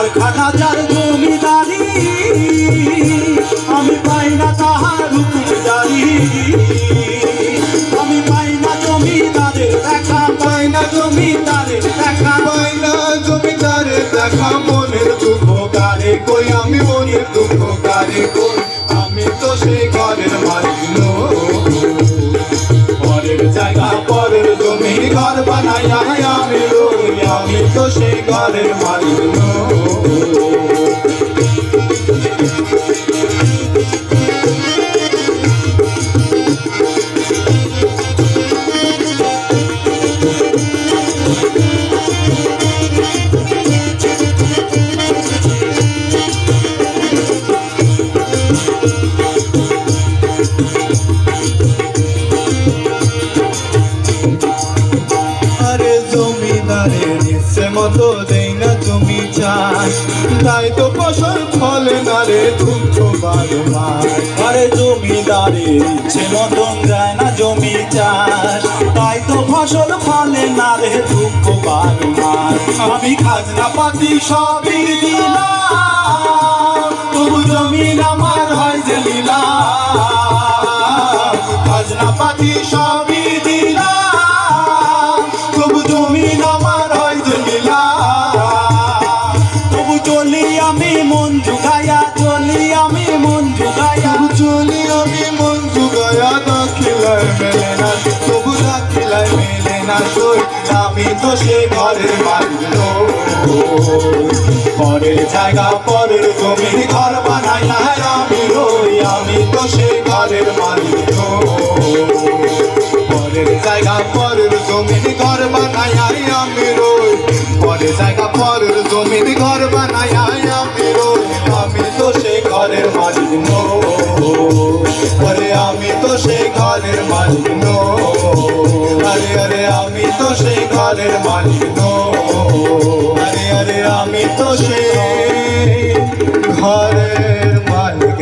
কারখানা যার জমিদারি আমি পাই না তাহার হুকুমদারি আমি পাই না জমিদারের দেখা পাই না জমিদারের দেখা পাই না জমিদারের দেখা মনের দুঃখ কারে কই আমি মনের দুঃখ কারে কই আমি তো সেই ঘরের মালিক পরের জায়গা পরের জমি ঘর বানাই আমি রই আমি তো সেই ঘরের মালিক ইচ্ছে মতো দেই না জমি চাষ তাই তো ফসল ফলে না রে দুঃখ বারো মাস আরে জমিদারের ইচ্ছে মতন যায় না জমি চাষ তাই তো ফসল ফলে না রে দুঃখ বারো মাস আমি খাজনা পাতি সবই দিলাম তবু জমিন আমার হয় যে নিলাম খাজনা পাতি সবই দিলাম তবু জমিন আমার হয় যে নিলাম তবু চলি আমি মন জুগাইয়া চলি আমি মন জুগাইয়া চলি আমি মন জুগায়া দাখিলায় মেলে না তবু দাখিলায় মেলে না সই আমি তো সে ঘরের মালিক পরের জায়গা পরের জমি ঘর বানাই আমি রই আমি তো সে ঘরের মালিক পরের জায়গা পরের জমি ঘর বানাই আমি রই পরের জায়গা পরের জমি ঘর বানাই আমি রই আমি তো সে ঘরের মালিক আরে আমি তো সেই ঘরের মালিক আরে আরে আমি তো সেই ঘরের মালিক আরে আরে আমি তো সেই ঘরের মালিক